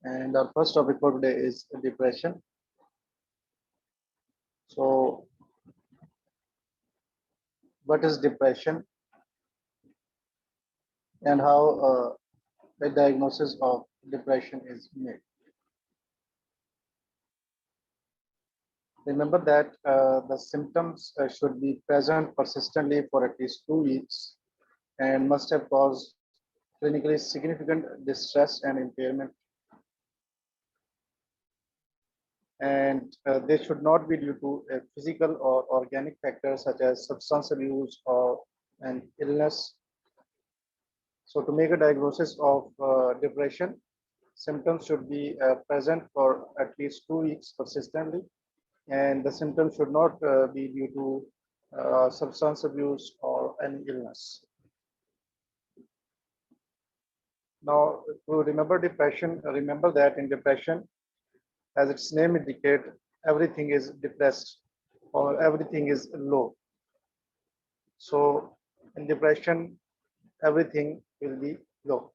And our first topic for today is depression. So, what is depression and how the diagnosis of depression is made? Remember that the symptoms should be present persistently for at least 2 weeks and must have caused clinically significant distress and impairment. And they should not be due to a physical or organic factors such as substance abuse or an illness. So to make a diagnosis of depression, symptoms should be present for at least 2 weeks persistently, and the symptoms should not be due to substance abuse or any illness. Now, to remember depression, remember that in depression, as its name indicates, everything is depressed or everything is low. So in depression, everything will be low.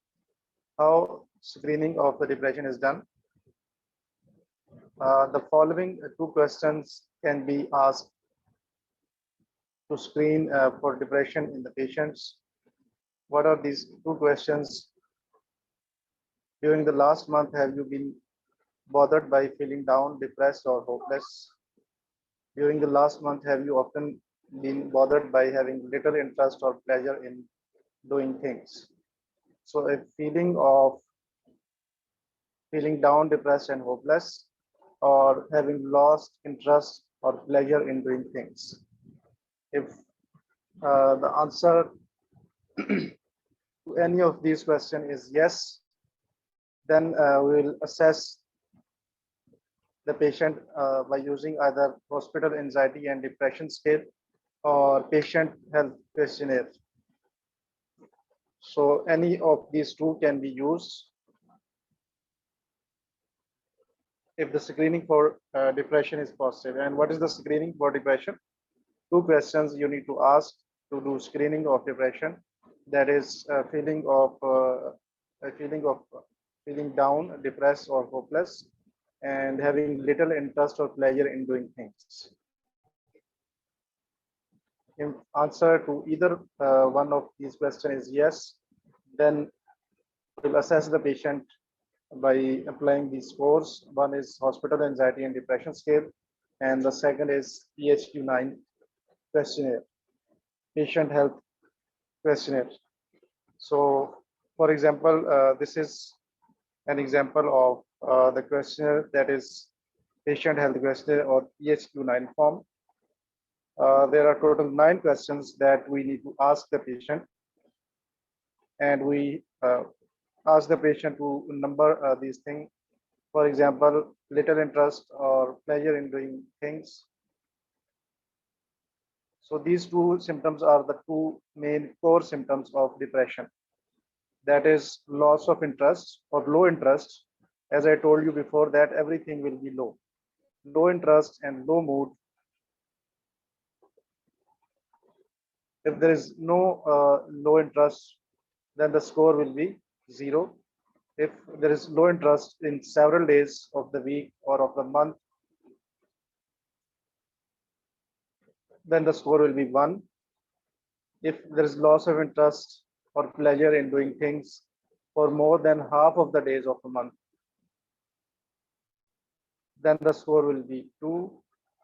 How screening of the depression is done? The following two questions can be asked to screen for depression in the patients. What are these two questions? During the last month, have you been bothered by feeling down, depressed, or hopeless? During the last month, have you often been bothered by having little interest or pleasure in doing things? So a feeling of feeling down, depressed, and hopeless, or having lost interest or pleasure in doing things. If the answer to any of these questions is yes, then we will assess the patient by using either hospital anxiety and depression scale or patient health questionnaire. So any of these two can be used if the screening for depression is positive. And what is the screening for depression? Two questions you need to ask to do screening of depression. That is a feeling of feeling down, depressed, or hopeless, and having little interest or pleasure in doing things. If answer to either one of these questions is yes, then we'll assess the patient by applying these scores. One is hospital anxiety and depression scale, and the second is PHQ-9 questionnaire, patient health questionnaire. So, for example, this is an example of the questionnaire, that is patient health questionnaire or PHQ-9 form. There are total 9 questions that we need to ask the patient, and we ask the patient to number these things. For example, little interest or pleasure in doing things. So these two symptoms are the two main core symptoms of depression. That is loss of interest or low interest. As I told you before, that everything will be low. Low interest and low mood. If there is no low interest, then the score will be 0. If there is low interest in several days of the week or of the month, then the score will be 1. If there is loss of interest or pleasure in doing things for more than half of the days of a month, then the score will be 2.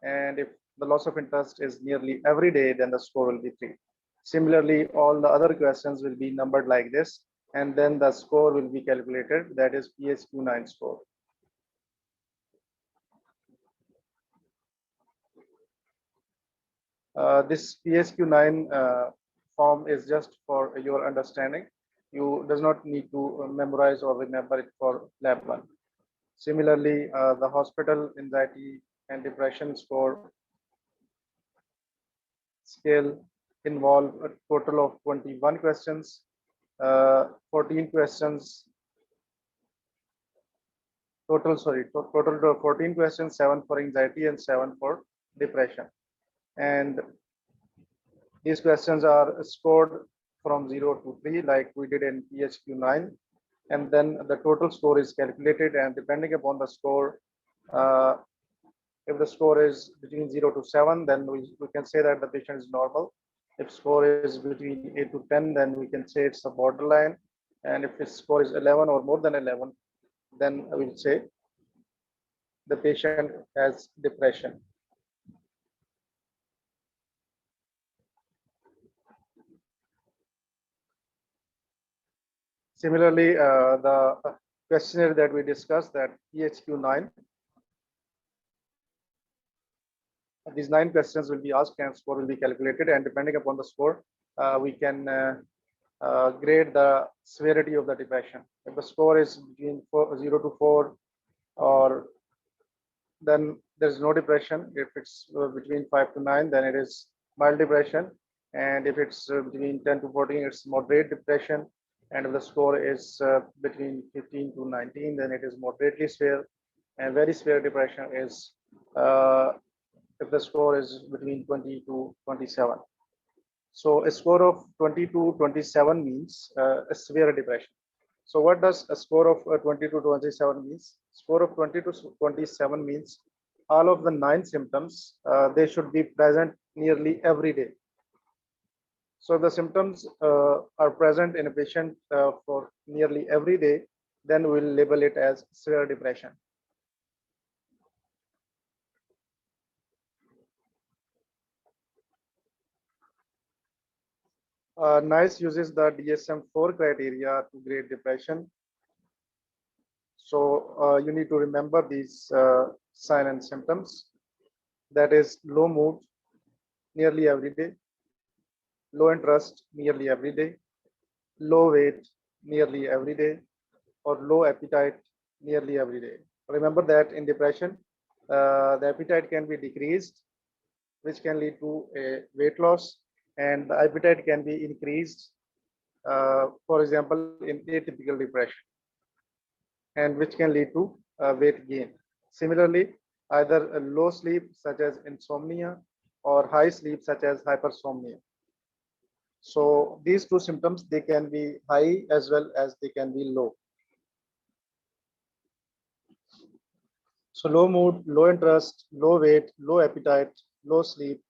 And if the loss of interest is nearly every day, then the score will be 3. Similarly, all the other questions will be numbered like this, and then the score will be calculated, that is PHQ-9 score. This PHQ-9 form is just for your understanding. You does not need to memorize or remember it for lab 1. Similarly, the hospital anxiety and depression score scale involve a total of 21 questions, 14 questions, total of 14 questions, 7 for anxiety and 7 for depression. And these questions are scored from 0 to 3, like we did in PHQ-9. and then the total score is calculated, and depending upon the score, uh, if the score is between 0 to 7, then we can say that the patient is normal. If score is between 8 to 10, then we can say it's a borderline. And if its score is 11 or more than 11, then we'll say the patient has depression. Similarly, the questionnaire that we discussed, that EHQ9, these 9 questions will be asked and score will be calculated, and depending upon the score, we can grade the severity of the depression. If the score is between 0 to 4, or then there's no depression. If it's between 5 to 9, then it is mild depression. And if it's between 10 to 14, it's moderate depression. And if the score is between 15 to 19, then it is moderately severe. And very severe depression is if the score is between 20 to 27. So a score of 20 to 27 means a severe depression. So what does a score of 20 to 27 means? Score of 20 to 27 means all of the 9 symptoms, they should be present nearly every day. So the symptoms are present in a patient for nearly every day, then we'll label it as severe depression. NICE uses the DSM-4 criteria to grade depression. So you need to remember these signs and symptoms. That is low mood nearly every day, low interest nearly every day, low weight nearly every day, or low appetite nearly every day. Remember that in depression, the appetite can be decreased, which can lead to a weight loss, and the appetite can be increased, for example, in atypical depression, and which can lead to weight gain. Similarly, either a low sleep, such as insomnia, or high sleep, such as hypersomnia. So these 2 symptoms, they can be high as well as they can be low. So low mood, low interest, low weight, low appetite, low sleep,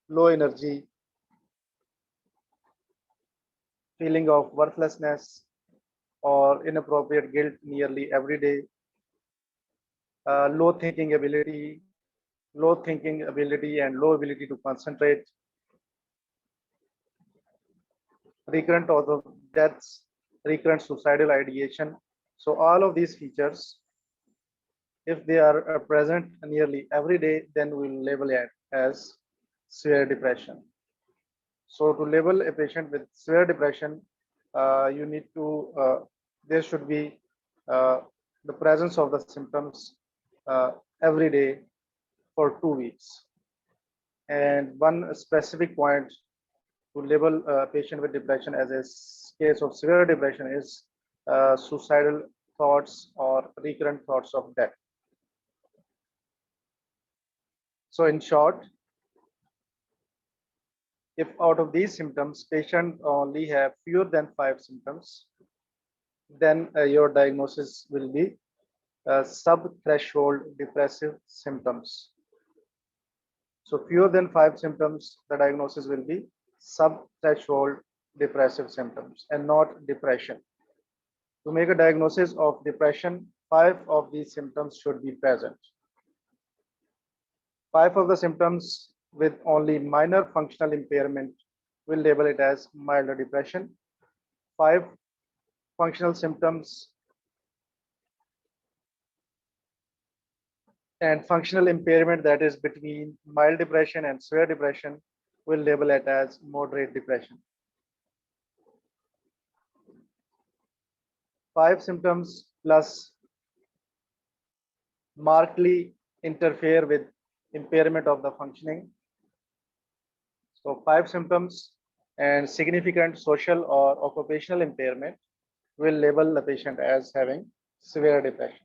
low energy, feeling of worthlessness or inappropriate guilt nearly every day, low thinking ability and low ability to concentrate, recurrent auto deaths, recurrent suicidal ideation. So all of these features, if they are present nearly every day, then we'll label it as severe depression. So to label a patient with severe depression, you need to, there should be the presence of the symptoms every day for 2 weeks. And one specific point to label a patient with depression as a case of severe depression is suicidal thoughts or recurrent thoughts of death. So in short, if out of these symptoms, patient only have fewer than 5 symptoms, then your diagnosis will be sub-threshold depressive symptoms. So fewer than 5 symptoms, the diagnosis will be sub-threshold depressive symptoms and not depression. To make a diagnosis of depression, 5 of these symptoms should be present. 5 of the symptoms with only minor functional impairment, will label it as mild depression. 5 functional symptoms and functional impairment that is between mild depression and severe depression, will label it as moderate depression. 5 symptoms plus markedly interfere with impairment of the functioning. So 5 symptoms and significant social or occupational impairment will label the patient as having severe depression.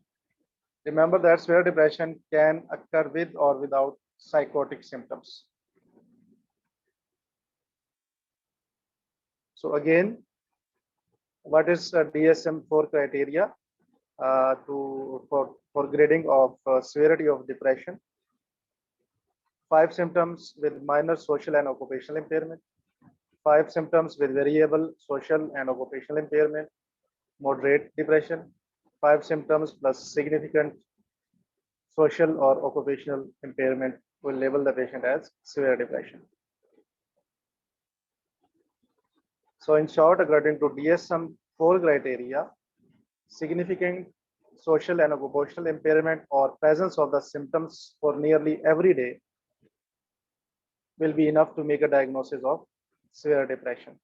Remember that severe depression can occur with or without psychotic symptoms. So again, What is DSM-4 criteria for grading of severity of depression? 5 symptoms with minor social and occupational impairment, 5 symptoms with variable social and occupational impairment, moderate depression, 5 symptoms plus significant social or occupational impairment will label the patient as severe depression. So in short, according to DSM-4 criteria, significant social and occupational impairment or presence of the symptoms for nearly every day will be enough to make a diagnosis of severe depression.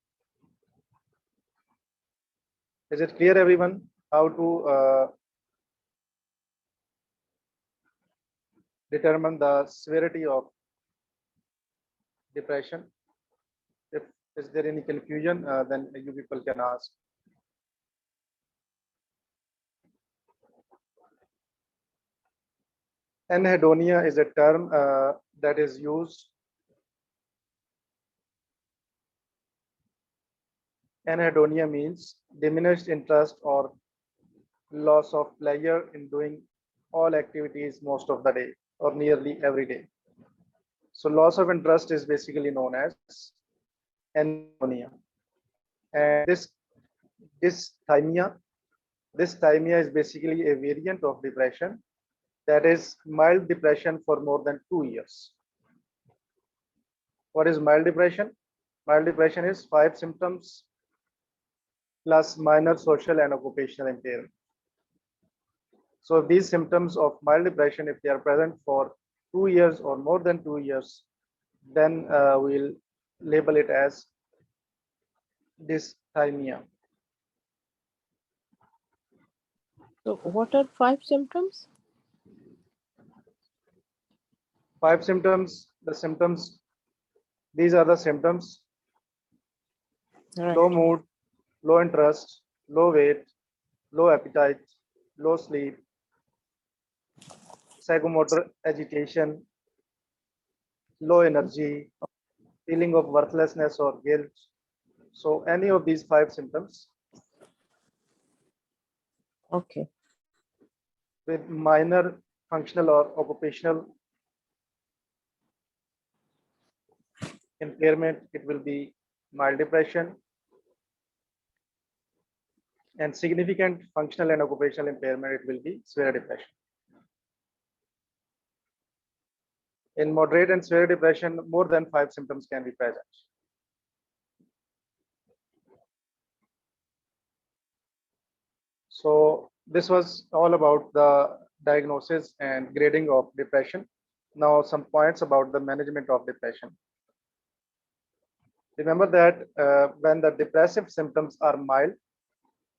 Is it clear, everyone, how to determine the severity of depression? If is there any confusion, then you people can ask. Anhedonia is a term that is used. Anhedonia means diminished interest or loss of pleasure in doing all activities most of the day or nearly every day. So loss of interest is basically known as anhedonia. And dysthymia is basically a variant of depression, that is mild depression for more than 2 years. What is mild depression? Mild depression is 5 symptoms plus minor social and occupational impairment. So these symptoms of mild depression, if they are present for 2 years or more than 2 years, then we'll label it as dysthymia. So what are 5 symptoms? 5 symptoms, these are the symptoms: Right. low mood, low interest, low weight, low appetite, low sleep, psychomotor agitation, low energy, feeling of worthlessness or guilt. So any of these 5 symptoms Okay. with minor functional or occupational impairment, it will be mild depression, and significant functional and occupational impairment, it will be severe depression. In moderate and severe depression, more than 5 symptoms can be present. So this was all about the diagnosis and grading of depression. Now some points about the management of depression. Remember that when the depressive symptoms are mild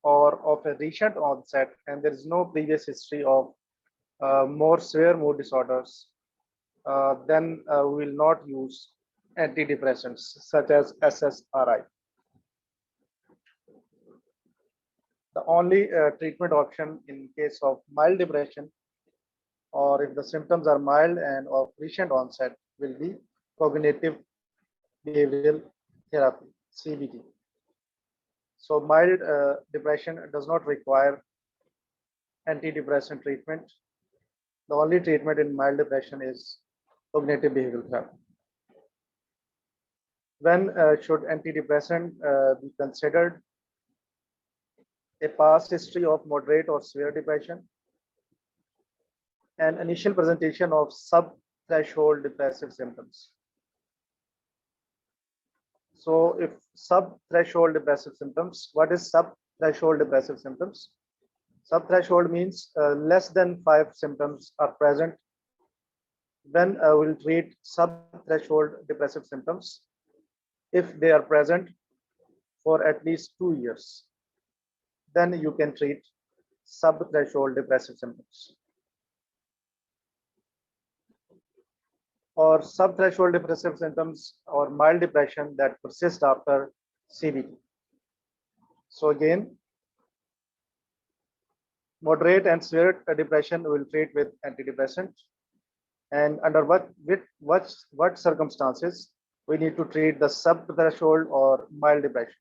or of a recent onset and there is no previous history of more severe mood disorders, then we will not use antidepressants such as SSRI. The only treatment option in case of mild depression, or if the symptoms are mild and of recent onset, will be cognitive behavioral therapy, CBT. So mild depression does not require antidepressant treatment. The only treatment in mild depression is cognitive behavioral therapy. When should antidepressant be considered? A past history of moderate or severe depression, and initial presentation of sub-threshold depressive symptoms. So if sub-threshold depressive symptoms, what is sub-threshold depressive symptoms? Sub-threshold means less than 5 symptoms are present. Then we'll treat sub-threshold depressive symptoms if they are present for at least 2 years. Then you can treat sub-threshold depressive symptoms. Or sub-threshold depressive symptoms or mild depression that persist after CBT. So again, moderate and severe depression will treat with antidepressant. And under what circumstances we need to treat the sub-threshold or mild depression?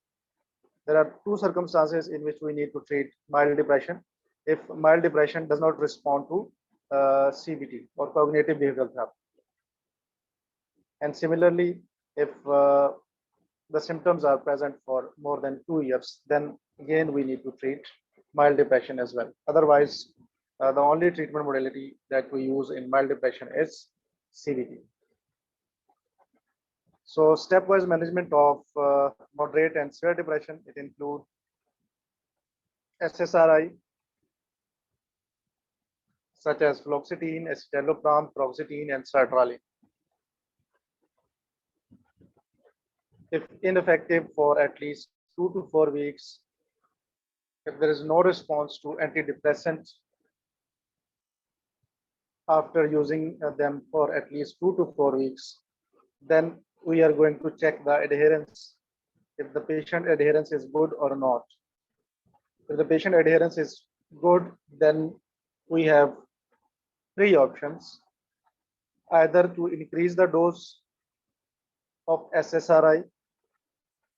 There are two circumstances in which we need to treat mild depression. If mild depression does not respond to CBT or cognitive behavioral therapy. And similarly, if the symptoms are present for more than 2 years, then again we need to treat mild depression as well. Otherwise, the only treatment modality that we use in mild depression is CBT. So stepwise management of moderate and severe depression, it includes SSRI, such as fluoxetine, escitalopram, paroxetine, and sertraline. If ineffective for at least 2 to 4 weeks, if there is no response to antidepressants after using them for at least 2 to 4 weeks, then we are going to check the adherence, if the patient adherence is good or not. If the patient adherence is good, then we have three options: either to increase the dose of SSRI,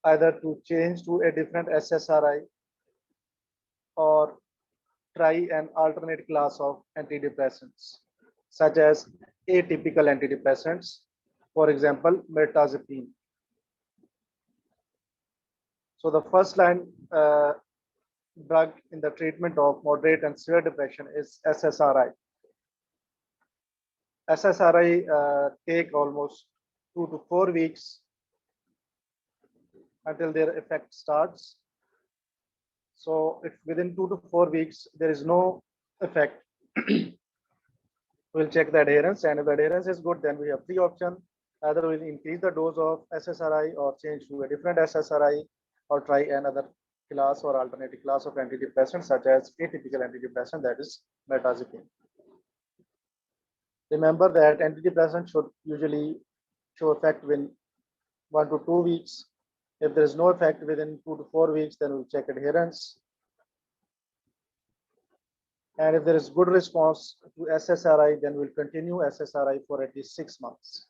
either to change to a different SSRI, or try an alternate class of antidepressants, such as atypical antidepressants, for example, mirtazapine. So the first line drug in the treatment of moderate and severe depression is SSRI. SSRI take almost 2 to 4 weeks until their effect starts. So if within 2 to 4 weeks there is no effect, we'll check the adherence, and if the adherence is good, then we have three options: either we'll increase the dose of SSRI, or change to a different SSRI, or try another class or alternative class of antidepressants, such as atypical antidepressant, that is mirtazapine. Remember that antidepressants should usually show effect within 1 to 2 weeks. If there is no effect within 2 to 4 weeks, then we'll check adherence. And if there is good response to SSRI, then we'll continue SSRI for at least 6 months.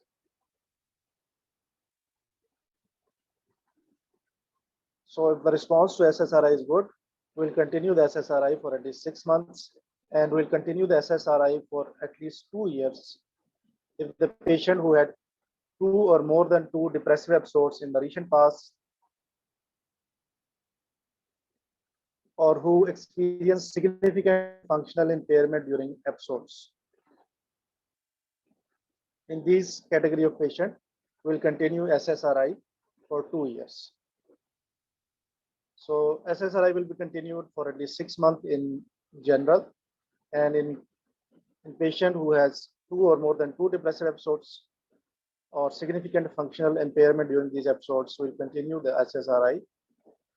So if the response to SSRI is good, we'll continue the SSRI for at least 6 months, and we'll continue the SSRI for at least 2 years. If the patient who had 2 or more than 2 depressive episodes in the recent past, or who experienced significant functional impairment during episodes. In this category of patient, we'll continue SSRI for 2 years. So SSRI will be continued for at least 6 months in general, and in patient who has 2 or more than 2 depressive episodes or significant functional impairment during these episodes, we'll continue the SSRI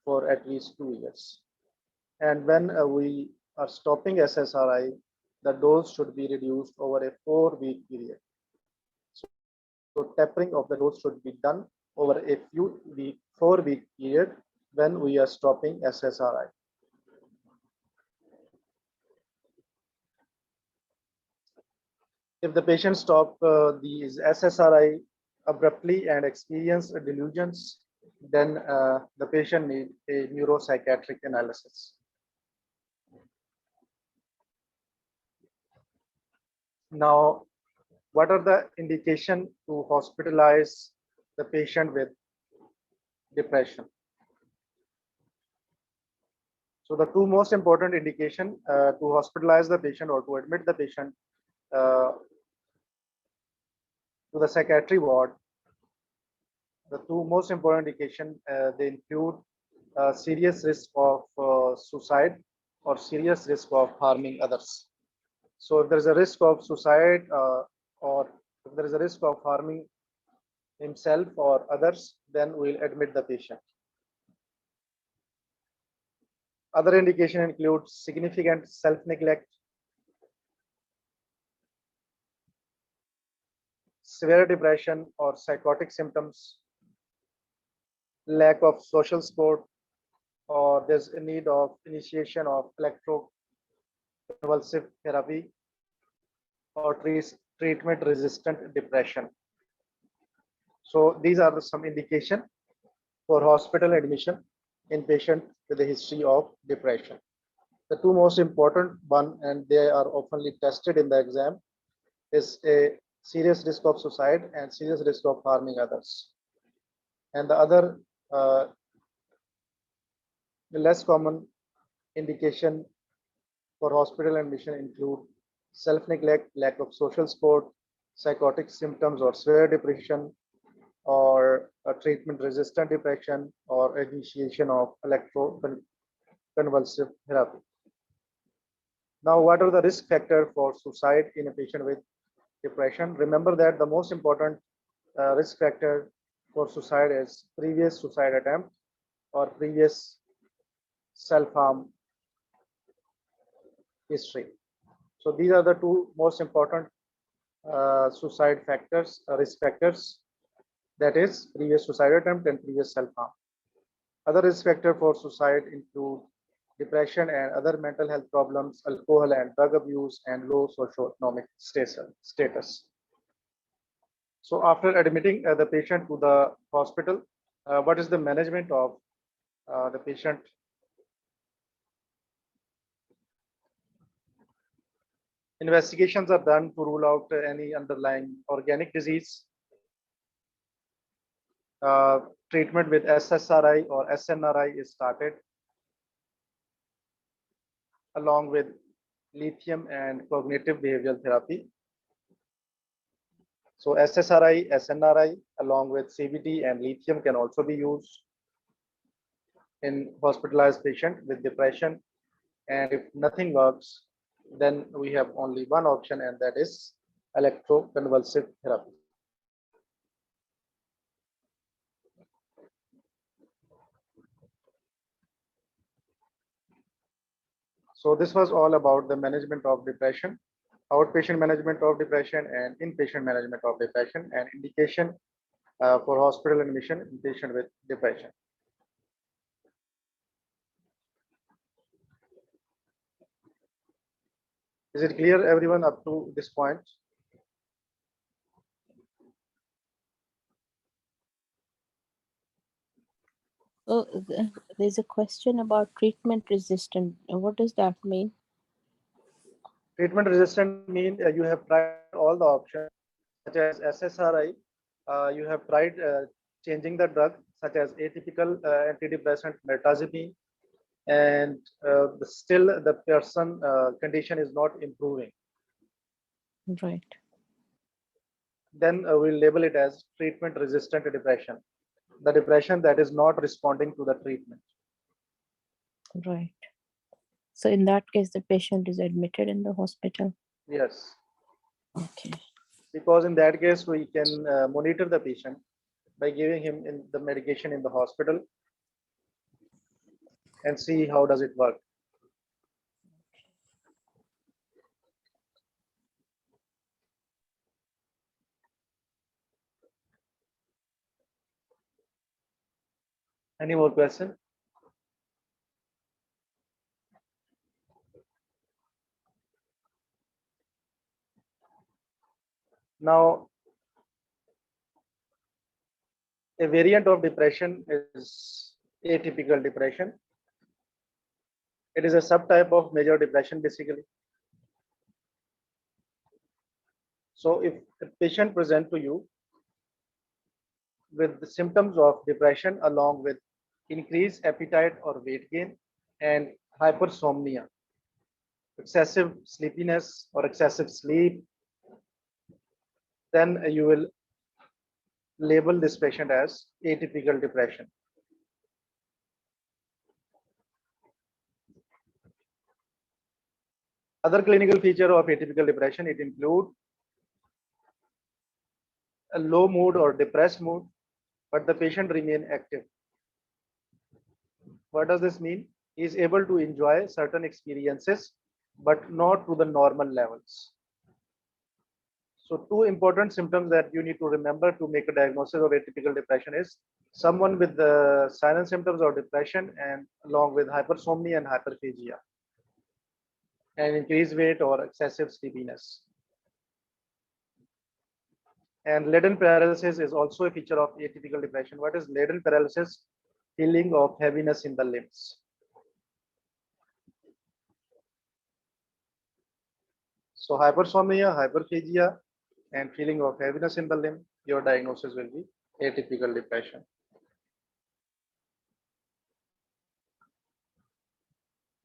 for at least 2 years. And when we are stopping SSRI, the dose should be reduced over a 4-week period. So tapering of the dose should be done over a 4-week period when we are stopping SSRI. If the patient stop these SSRI abruptly and experience delusions, then the patient needs a neuropsychiatric analysis. Now, what are the indications to hospitalize the patient with depression? So the two most important indications to hospitalize the patient or to admit the patient to the psychiatry ward, the two most important indications, they include serious risk of suicide or serious risk of harming others. So if there is a risk of suicide or if there is a risk of harming himself or others, then we'll admit the patient. Other indication include significant self-neglect, severe depression or psychotic symptoms, lack of social support, or there's a need of initiation of electroconvulsive therapy or treatment-resistant depression. So these are some indication for hospital admission in patient with a history of depression. The two most important one, and they are oftenly tested in the exam, is a serious risk of suicide and serious risk of harming others. And the other less common indication for hospital admission include self-neglect, lack of social support, psychotic symptoms or severe depression, or treatment-resistant depression, or initiation of electroconvulsive therapy. Now, what are the risk factors for suicide in a patient with depression? Remember that the most important risk factor for suicide is previous suicide attempt or previous self-harm history. So these are the two most important suicide factors, risk factors, that is previous suicide attempt and previous self-harm. Other risk factors for suicide include depression and other mental health problems, alcohol and drug abuse, and low socioeconomic status. So after admitting the patient to the hospital, what is the management of the patient? Investigations are done to rule out any underlying organic disease. Treatment with SSRI or SNRI is started, along with lithium and cognitive behavioral therapy. So SSRI, SNRI, along with CBT and lithium can also be used in hospitalized patient with depression. And if nothing works, then we have only one option, and that is electroconvulsive therapy. So this was all about the management of depression, outpatient management of depression and inpatient management of depression, and indication for hospital admission in patient with depression. Is it clear, everyone, up to this point? So there's a question about treatment resistant. What does that mean? Treatment resistant means you have tried all the options, such as SSRI. You have tried changing the drug, such as atypical antidepressant mirtazapine, and still the person condition is not improving. Right. Then we'll label it as treatment resistant depression, the depression that is not responding to the treatment. Right. So in that case, the patient is admitted in the hospital. Yes, Okay. because in that case we can monitor the patient by giving him in the medication in the hospital and see how does it work. Any more question? Now, a variant of depression is atypical depression. It is a subtype of major depression, basically. So if a patient present to you with the symptoms of depression along with increased appetite or weight gain and hypersomnia, excessive sleepiness or excessive sleep, then you will label this patient as atypical depression. Other clinical feature of atypical depression, it include a low mood or depressed mood, but the patient remain active. What does this mean? He is able to enjoy certain experiences, but not to the normal levels. So two important symptoms that you need to remember to make a diagnosis of atypical depression is someone with the silent symptoms of depression and along with hypersomnia and hyperphagia and increased weight or excessive sleepiness. And latent paralysis is also a feature of atypical depression. What is latent paralysis? feeling of heaviness in the limbs. So hypersomnia, hyperphagia, and feeling of heaviness in the limb, your diagnosis will be atypical depression.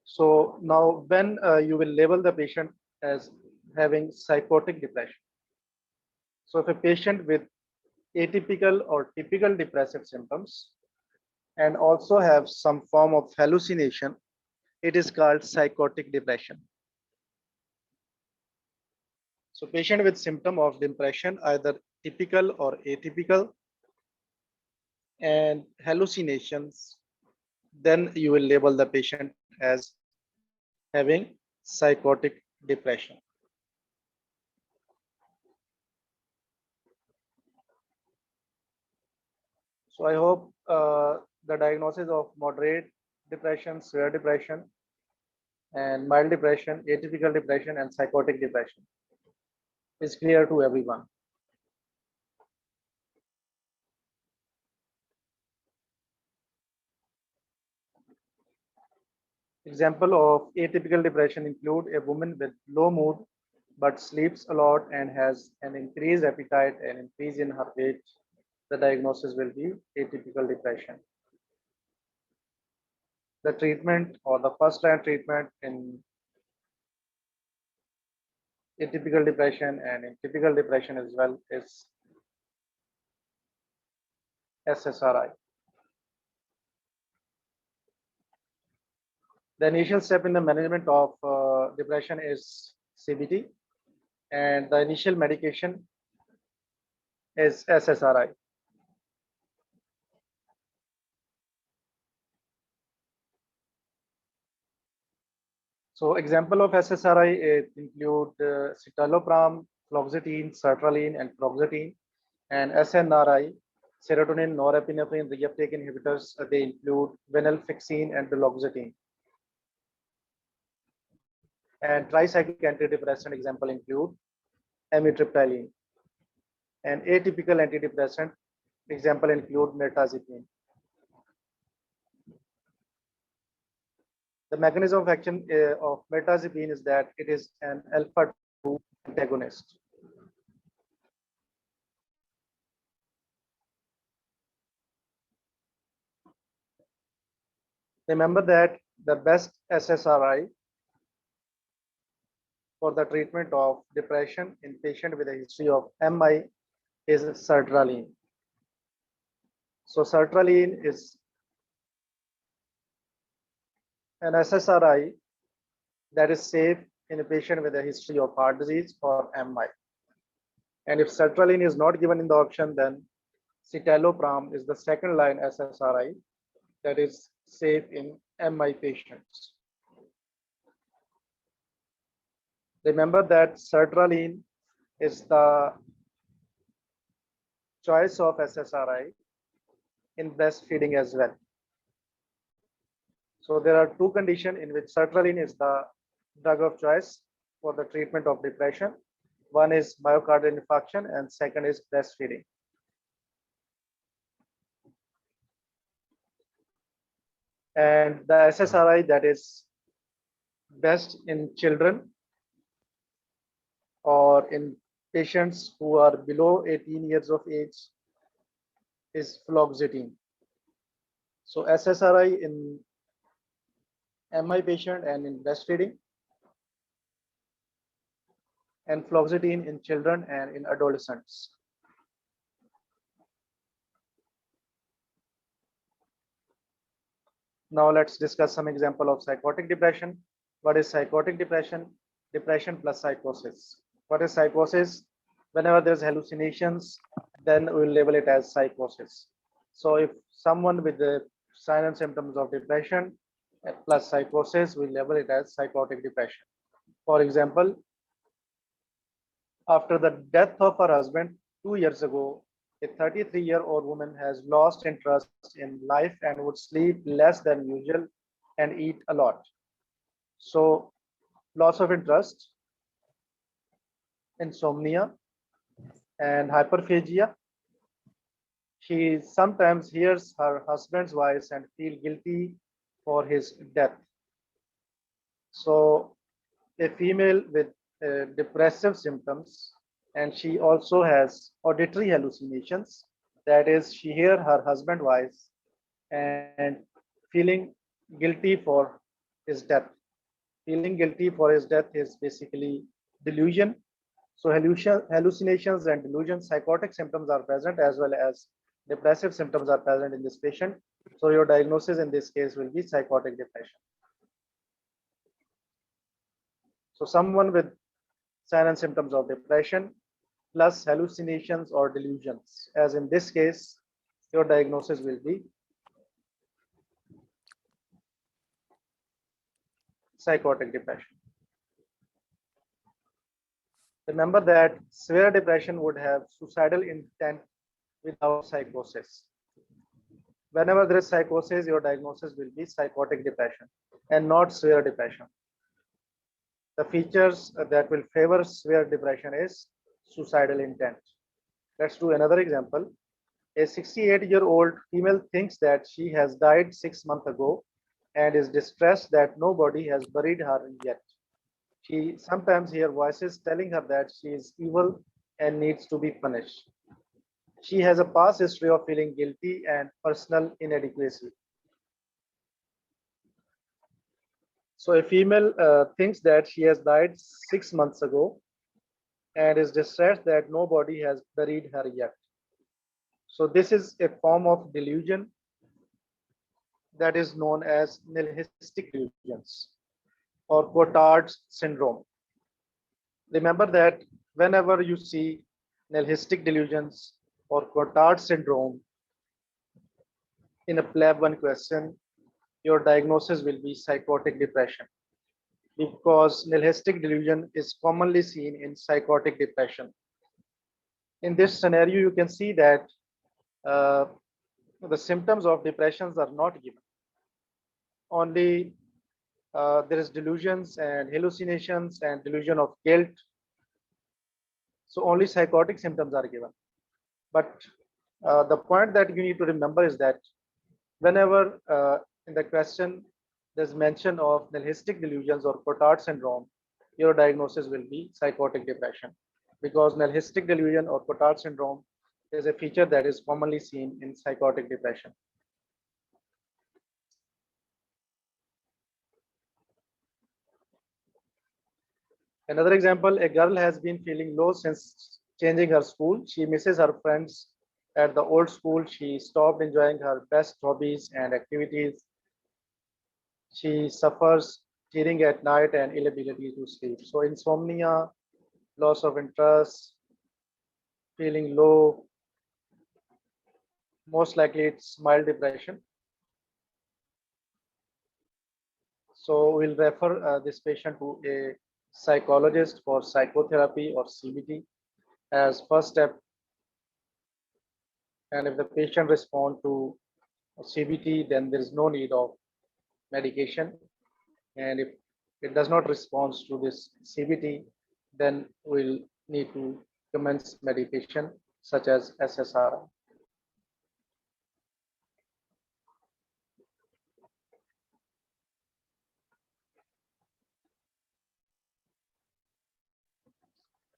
So now when you will label the patient as having psychotic depression. So if a patient with atypical or typical depressive symptoms and also have some form of hallucination, it is called psychotic depression. So patient with symptom of depression, either typical or atypical, and hallucinations, then you will label the patient as having psychotic depression. So I hope the diagnosis of moderate depression, severe depression, and mild depression, atypical depression, and psychotic depression is clear to everyone. Example of atypical depression include a woman with low mood but sleeps a lot and has an increased appetite and increase in her weight. The diagnosis will be atypical depression. The treatment or the first line treatment in atypical depression and in typical depression as well is SSRI. The initial step in the management of depression is CBT, and the initial medication is SSRI. So example of SSRI include citalopram, fluoxetine, sertraline, and fluoxetine, and SNRI, serotonin, norepinephrine reuptake inhibitors. They include venlafaxine and duloxetine. And tricyclic antidepressant example include amitriptyline. And atypical antidepressant example include mirtazapine. The mechanism of action of mirtazapine is that it is an alpha 2 antagonist. Remember that the best SSRI for the treatment of depression in patient with a history of MI is sertraline. So sertraline is an SSRI that is safe in a patient with a history of heart disease or MI. And if sertraline is not given in the option, then citalopram is the second line SSRI that is safe in MI patients. Remember that sertraline is the choice of SSRI in breastfeeding as well. So there are two conditions in which sertraline is the drug of choice for the treatment of depression. One is myocardial infarction and second is breastfeeding. And the SSRI that is best in children or in patients who are below 18 years of age is fluoxetine. So SSRI in MI patient and in breastfeeding, and fluoxetine in children and in adolescents. Now let's discuss some example of psychotic depression. What is psychotic depression? Depression plus psychosis. What is psychosis? Whenever there's hallucinations, then we'll label it as psychosis. So if someone with the sign and symptoms of depression plus psychosis, we label it as psychotic depression. For example, after the death of her husband 2 years ago, a 33-year-old woman has lost interest in life and would sleep less than usual and eat a lot. So loss of interest, insomnia, and hyperphagia, She sometimes hears her husband's voice and feel guilty for his death. So a female with depressive symptoms, and she also has auditory hallucinations. That is, she hear her husband voice and feeling guilty for his death. Feeling guilty for his death is basically delusion. So hallucinations and delusions, psychotic symptoms are present as well as depressive symptoms are present in this patient. So your diagnosis in this case will be psychotic depression. So someone with sign and symptoms of depression plus hallucinations or delusions. As in this case, your diagnosis will be psychotic depression. Remember that severe depression would have suicidal intent without psychosis. Whenever there is psychosis, your diagnosis will be psychotic depression and not severe depression. The features that will favor severe depression is suicidal intent. Let's do another example. A 68-year-old female thinks that she has died 6 months ago and is distressed that nobody has buried her yet. She sometimes hears voices telling her that she is evil and needs to be punished. She has a past history of feeling guilty and personal inadequacy. So a female thinks that she has died 6 months ago and is distressed that nobody has buried her yet. So this is a form of delusion that is known as nihilistic delusions or Cotard's syndrome. Remember that whenever you see nihilistic delusions or Cotard syndrome in a Plab 1 question, your diagnosis will be psychotic depression because nihilistic delusion is commonly seen in psychotic depression. In this scenario, you can see that uh, the symptoms of depressions are not given. Only there is delusions and hallucinations and delusion of guilt. So only psychotic symptoms are given. But the point that you need to remember is that whenever in the question there's mention of nihilistic delusions or Cotard syndrome, your diagnosis will be psychotic depression because nihilistic delusion or Cotard syndrome is a feature that is commonly seen in psychotic depression. Another example, a girl has been feeling low since changing her school. She misses her friends at the old school. She stopped enjoying her best hobbies and activities. She suffers tearing at night and inability to sleep. So insomnia, loss of interest, feeling low, most likely it's mild depression. So we'll refer this patient to a psychologist for psychotherapy or CBT as first step. And if the patient responds to CBT, then there is no need of medication. And if it does not respond to this CBT, then we'll need to commence medication such as SSRI.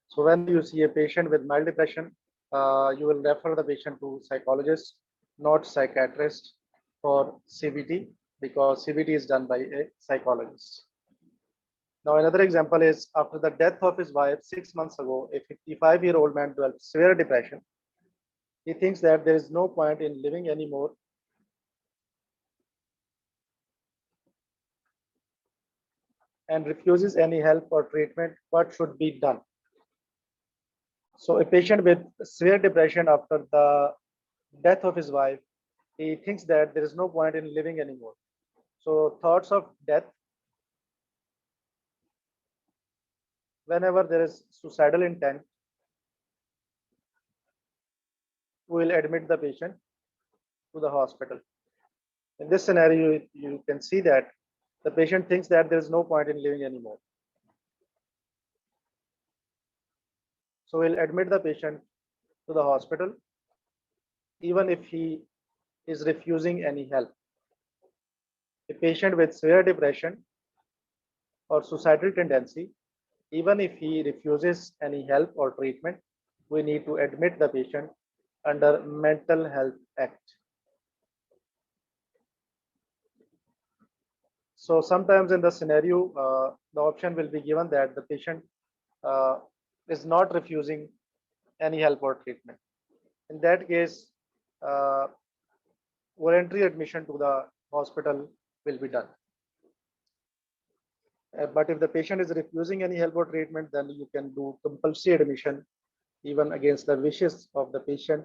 So whenever you see a patient with mild depression, you will refer the patient to psychologist, not psychiatrist for CBT because CBT is done by a psychologist. Now, another example is after the death of his wife 6 months ago, a 55-year-old man developed severe depression. He thinks that there is no point in living anymore. And refuses any help or treatment. What should be done? So, a patient with severe depression after the death of his wife, he thinks that there is no point in living anymore. So, thoughts of death, whenever there is suicidal intent, we will admit the patient to the hospital. In this scenario, you can see that the patient thinks that there is no point in living anymore. So we'll admit the patient to the hospital. even if he is refusing any help. A patient with severe depression or suicidal tendency, even if he refuses any help or treatment, we need to admit the patient under Mental Health Act. So sometimes in the scenario, the option will be given that the patient uh, is not refusing any help or treatment. In that case, uh, voluntary admission to the hospital will be done. But if the patient is refusing any help or treatment, then you can do compulsory admission even against the wishes of the patient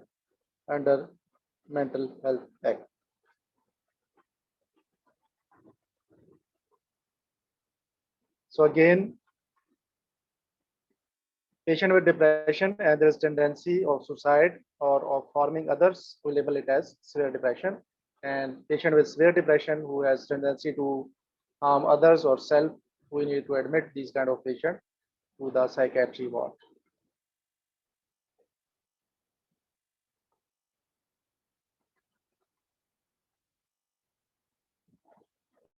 under Mental Health Act. So again, patient with depression and there is tendency of suicide or of harming others, we label it as severe depression. And patient with severe depression who has tendency to harm others or self, we need to admit these kind of patient to the psychiatry ward.